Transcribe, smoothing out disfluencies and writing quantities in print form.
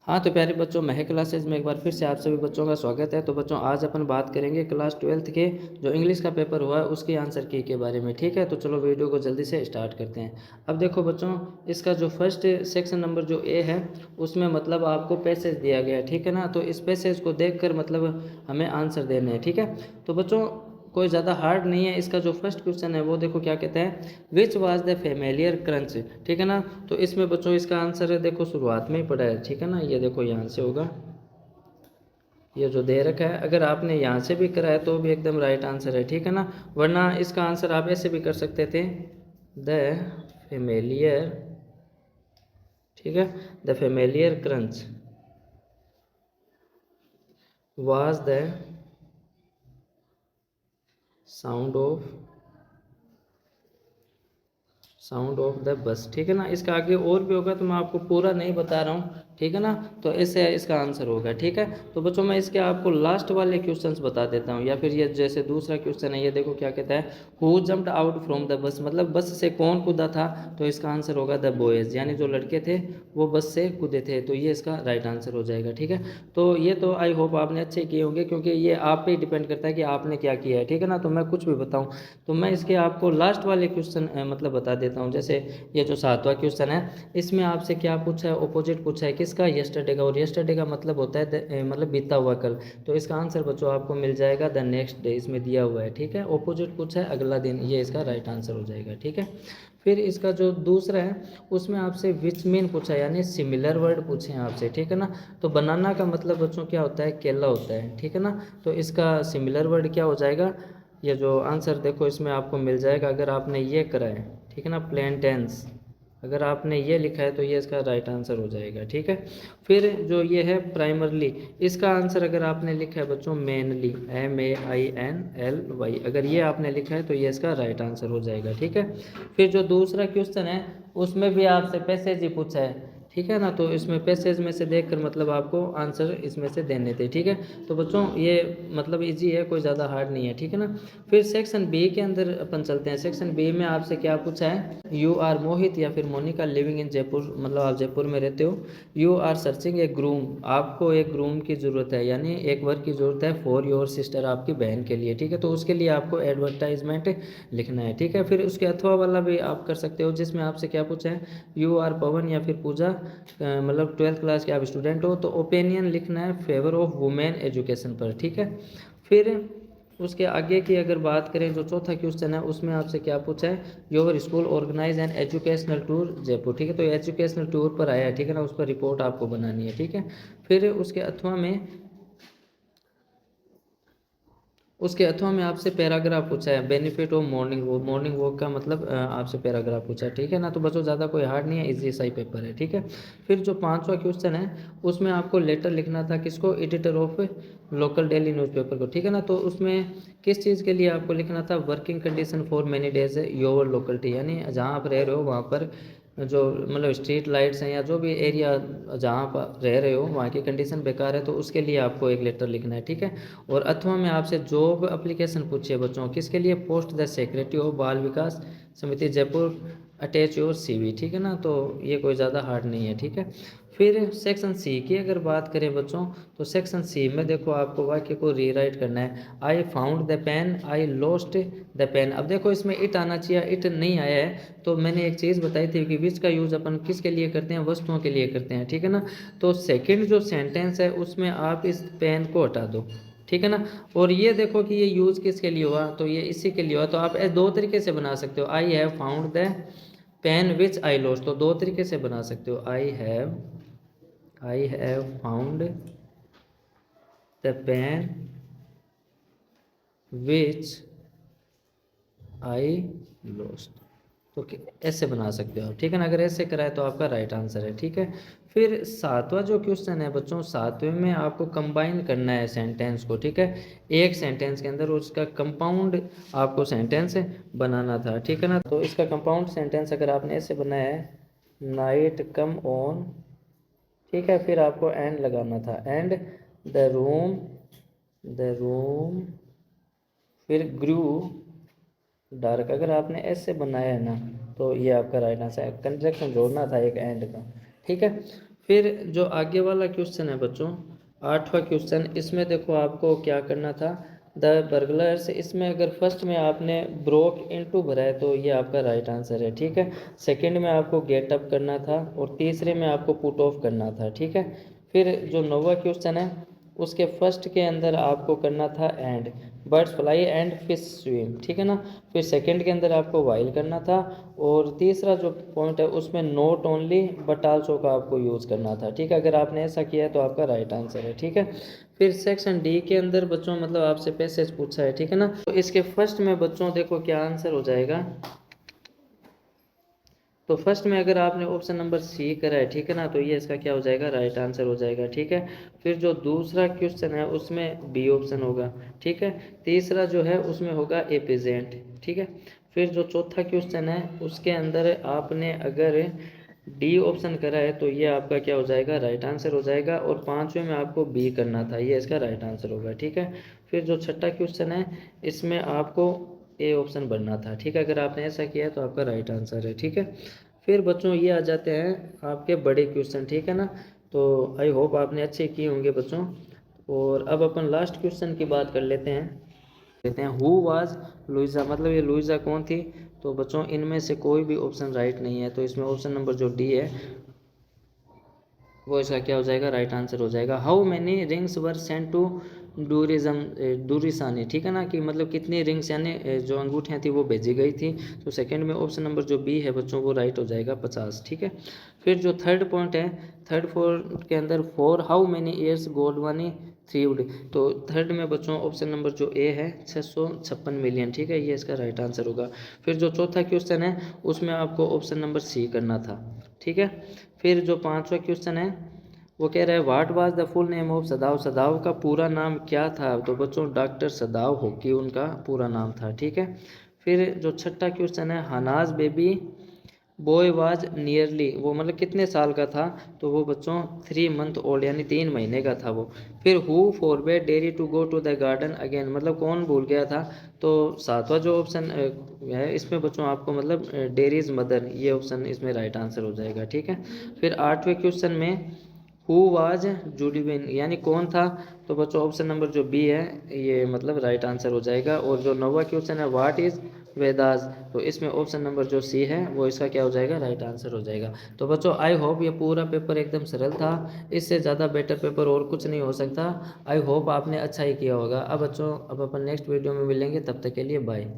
हाँ तो प्यारे बच्चों, महक क्लासेज में एक बार फिर से आप सभी बच्चों का स्वागत है। तो बच्चों आज अपन बात करेंगे क्लास 12th के जो इंग्लिश का पेपर हुआ है उसकी आंसर की के बारे में। ठीक है, तो चलो वीडियो को जल्दी से स्टार्ट करते हैं। अब देखो बच्चों, इसका जो फर्स्ट सेक्शन नंबर जो ए है उसमें मतलब आपको पैसेज दिया गया है। ठीक है ना, तो इस पैसेज को देख कर मतलब हमें आंसर देने हैं। ठीक है, तो बच्चों कोई ज़्यादा हार्ड नहीं है। इसका जो फर्स्ट क्वेश्चन है वो देखो क्या कहता है, which was the familiar crunch. ठीक है ना, तो इसमें बच्चों इसका आंसर है देखो शुरुआत में ही पड़ा है। ठीक है ना, ये देखो यहाँ से होगा, ये जो दे रखा है अगर आपने यहाँ से भी करा है तो भी एकदम राइट आंसर है। ठीक है ना, वरना इसका आंसर आप ऐसे भी कर सकते थे, द फेमिलियर, ठीक है, the familiar crunch was the sound of the bus. ठीक है ना, इसका आगे और भी होगा तो मैं आपको पूरा नहीं बता रहा हूँ। ठीक है ना, तो ऐसे इसका आंसर होगा। ठीक है, तो बच्चों मैं इसके आपको लास्ट वाले क्वेश्चंस बता देता हूँ, या फिर ये जैसे दूसरा क्वेश्चन है, ये देखो क्या कहता है, who jumped out from the bus, मतलब बस से कौन कूदा था, तो इसका आंसर होगा द बॉयज़, यानी जो लड़के थे वो बस से कूदे थे, तो ये इसका राइट आंसर हो जाएगा। ठीक है, तो ये तो आई होप आपने अच्छे किए होंगे, क्योंकि ये आप पे डिपेंड करता है कि आपने क्या किया है। ठीक है ना, तो मैं कुछ भी बताऊँ तो मैं इसके आपको लास्ट वाले क्वेश्चन मतलब बता देता हूँ। जैसे ये जो सातवां क्वेश्चन है इसमें आपसे क्या पूछा है, ऑपोजिट पूछा है किसका, यस्टरडे का, और यस्टरडे का मतलब होता है मतलब बीता हुआ कल, तो इसका आंसर बच्चों आपको मिल जाएगा द नेक्स्ट डे, इसमें दिया हुआ है। ठीक है, ऑपोजिट पूछा है अगला दिन, ये इसका राइट आंसर हो जाएगा। ठीक है, फिर इसका जो दूसरा है उसमें आपसे विच मीन पूछा है, यानी सिमिलर वर्ड पूछे हैं आपसे। ठीक है ना, तो बनाना का मतलब बच्चों क्या होता है, केला होता है। ठीक है ना, तो इसका सिमिलर वर्ड क्या हो जाएगा, ये जो आंसर देखो इसमें आपको मिल जाएगा अगर आपने ये करा है। ठीक है ना, प्लेन टेंस, अगर आपने ये लिखा है तो ये इसका राइट आंसर हो जाएगा। ठीक है, फिर जो ये है प्राइमरली, इसका आंसर अगर आपने लिखा है बच्चों मेनली, MAINLY, अगर ये आपने लिखा है तो ये इसका राइट आंसर हो जाएगा। ठीक है, फिर जो दूसरा क्वेश्चन है उसमें भी आपसे पैसेज ही पूछा है। ठीक है ना, तो इसमें पैसेज में से देखकर मतलब आपको आंसर इसमें से देने थे। ठीक है, तो बच्चों ये मतलब इजी है, कोई ज़्यादा हार्ड नहीं है। ठीक है ना, फिर सेक्शन बी के अंदर अपन चलते हैं। सेक्शन बी में आपसे क्या पूछा है, यू आर मोहित या फिर मोनिका लिविंग इन जयपुर, मतलब आप जयपुर में रहते हो। You are searching a groom, आपको एक ग्रूम की ज़रूरत है, यानी एक वर की ज़रूरत है फॉर योर सिस्टर, आपकी बहन के लिए। ठीक है, तो उसके लिए आपको एडवर्टाइजमेंट लिखना है। ठीक है, फिर उसके अथवा वाला भी आप कर सकते हो, जिसमें आपसे क्या पूछा है, यू आर पवन या फिर पूजा, मतलब 12th क्लास के आप स्टूडेंट हो, तो ओपिनियन लिखना है फेवर ऑफ वुमेन एजुकेशन पर। ठीक है, फिर उसके आगे की अगर बात करें, जो चौथा क्वेश्चन है उसमें आपसे क्या पूछा है, your school organise an educational tour Jaipur. ठीक है, तो एजुकेशनल टूर पर आया है। ठीक है ना, उस पर रिपोर्ट आपको बनानी है। ठीक है, फिर उसके अथवा में आपसे पैराग्राफ पूछा है, benefit of morning walk, morning walk का मतलब आपसे पैराग्राफ पूछा है। ठीक है ना, तो बच्चों ज़्यादा कोई हार्ड नहीं है, इजी सा ही पेपर है। ठीक है, फिर जो पांचवा क्वेश्चन है उसमें आपको लेटर लिखना था, किसको, editor of local daily newspaper को। ठीक है ना, तो उसमें किस चीज़ के लिए आपको लिखना था, working condition for many days your locality, यानी जहाँ आप रह रहे हो वहाँ पर जो मतलब स्ट्रीट लाइट्स हैं या जो भी एरिया जहाँ पर रह रहे हो वहाँ की कंडीशन बेकार है, तो उसके लिए आपको एक लेटर लिखना है। ठीक है, और अथवा में आपसे जॉब एप्लीकेशन पूछिए बच्चों, किसके लिए, पोस्ट द सेक्रेटरी ऑफ बाल विकास समिति जयपुर, अटैच योर CV। ठीक है ना, तो ये कोई ज़्यादा हार्ड नहीं है। ठीक है, फिर सेक्शन सी की अगर बात करें बच्चों, तो सेक्शन सी में देखो आपको वाक्य को रीराइट करना है, I found the pen, I lost the pen. अब देखो इसमें इट आना चाहिए, इट नहीं आया है, तो मैंने एक चीज़ बताई थी कि विच का यूज़ अपन किसके लिए करते हैं, वस्तुओं के लिए करते हैं। ठीक है ना, तो सेकंड जो सेंटेंस है उसमें आप इस पेन को हटा दो। ठीक है ना, और ये देखो कि ये यूज़ किसके लिए हुआ, तो ये इसी के लिए हुआ, तो आप दो तरीके से बना सकते हो, I have found the pen which I lost, तो दो तरीके से बना सकते हो, I have found the pen which I lost, तो ऐसे बना सकते हो आप। ठीक है ना, अगर ऐसे कराए तो आपका राइट आंसर है। ठीक है, फिर सातवां जो क्वेश्चन है बच्चों, सातवें में आपको कंबाइन करना है सेंटेंस को। ठीक है, एक सेंटेंस के अंदर उसका कंपाउंड आपको सेंटेंस बनाना था। ठीक है ना, तो इसका कंपाउंड सेंटेंस अगर आपने ऐसे बनाया है, नाइट कम ऑन, ठीक है, फिर आपको एंड लगाना था, एंड द रूम फिर ग्रू डार्क, अगर आपने ऐसे बनाया है ना तो ये आपका राइट आंसर है, कंजक्शन जोड़ना था एक एंड का। ठीक है, फिर जो आगे वाला क्वेश्चन है बच्चों, 8वां क्वेश्चन, इसमें देखो आपको क्या करना था, द बर्गलर्स, इसमें अगर फर्स्ट में आपने ब्रोक इनटू भरा है तो ये आपका राइट आंसर है, ठीक है। सेकंड में आपको गेट अप करना था और तीसरे में आपको पुट ऑफ करना था, ठीक है। फिर जो 9वां क्वेश्चन है उसके फर्स्ट के अंदर आपको करना था and, birds fly and fish swim, ठीक है ना। फिर सेकंड के अंदर आपको वाइल करना था और तीसरा जो पॉइंट है उसमें नॉट ओनली बट आल्सो का आपको यूज़ करना था, ठीक है। अगर आपने ऐसा किया है तो आपका राइट आंसर है, ठीक है। फिर सेक्शन डी के अंदर बच्चों मतलब आपसे पैसेज पूछा है, ठीक है ना। तो इसके फर्स्ट में बच्चों देखो क्या आंसर हो जाएगा। तो फर्स्ट में अगर आपने ऑप्शन नंबर सी करा है, ठीक है ना, तो ये इसका क्या हो जाएगा, राइट आंसर हो जाएगा, ठीक है। फिर जो दूसरा क्वेश्चन है उसमें बी ऑप्शन होगा, ठीक है। तीसरा जो है उसमें होगा ए पेजेंट, ठीक है। फिर जो चौथा क्वेश्चन है उसके अंदर आपने अगर डी ऑप्शन करा है तो ये आपका क्या हो जाएगा, राइट आंसर हो जाएगा। और पांचवें में आपको बी करना था, ये इसका राइट आंसर होगा, ठीक है। फिर जो छठा क्वेश्चन है इसमें आपको ए ऑप्शन बनना था, ठीक है। अगर आपने ऐसा किया है तो आपका राइट आंसर है, ठीक है। फिर बच्चों ये आ जाते हैं आपके बड़े क्वेश्चन, ठीक है ना। तो आई होप आपने अच्छे किए होंगे बच्चों। और अब अपन लास्ट क्वेश्चन की बात कर लेते हैं हु वाज लुइजा, मतलब ये लुइजा कौन थी। तो बच्चों इनमें से कोई भी ऑप्शन राइट नहीं है, तो इसमें ऑप्शन नंबर जो डी है वो इसका क्या हो जाएगा, राइट आंसर हो जाएगा। How many rings were sent to डूरिसानी, ठीक है ना, कि मतलब कितनी रिंग्स यानी जो अंगूठियाँ थी वो भेजी गई थी। तो सेकंड में ऑप्शन नंबर जो बी है बच्चों वो राइट हो जाएगा 50, ठीक है। फिर जो थर्ड पॉइंट है, थर्ड पॉइंट के अंदर फॉर हाउ मैनी ईयर्स गोल्डवानी थ्रीव्ड, तो थर्ड में बच्चों ऑप्शन नंबर जो ए है 656 मिलियन, ठीक है, ये इसका राइट आंसर होगा। फिर जो चौथा क्वेश्चन है उसमें आपको ऑप्शन नंबर सी करना था, ठीक है। फिर जो पांचवा क्वेश्चन है वो कह रहा है what was the full name of सदाव, सदाव का पूरा नाम क्या था। तो बच्चों डॉक्टर सदाव होकी उनका पूरा नाम था, ठीक है। फिर जो छठा क्वेश्चन है हनाज बेबी बॉय वाज नियरली, वो मतलब कितने साल का था। तो वो बच्चों 3 मंथ ओल्ड यानी 3 महीने का था वो। फिर who forbade Derry to go to the garden again, मतलब कौन भूल गया था। तो सातवां जो ऑप्शन है इसमें बच्चों आपको मतलब डेरीज मदर, ये ऑप्शन इसमें राइट आंसर हो जाएगा, ठीक है। फिर आठवें क्वेश्चन में हु वाज जुडीविन यानी कौन था। तो बच्चों ऑप्शन नंबर जो बी है ये मतलब राइट आंसर हो जाएगा। और जो नौवां क्वेश्चन है व्हाट इज वेदास, तो इसमें ऑप्शन नंबर जो सी है वो इसका क्या हो जाएगा, राइट आंसर हो जाएगा। तो बच्चों आई होप ये पूरा पेपर एकदम सरल था, इससे ज़्यादा बेटर पेपर और कुछ नहीं हो सकता। आई होप आपने अच्छा ही किया होगा। अब बच्चों अब अपन नेक्स्ट वीडियो में मिलेंगे, तब तक के लिए बाय।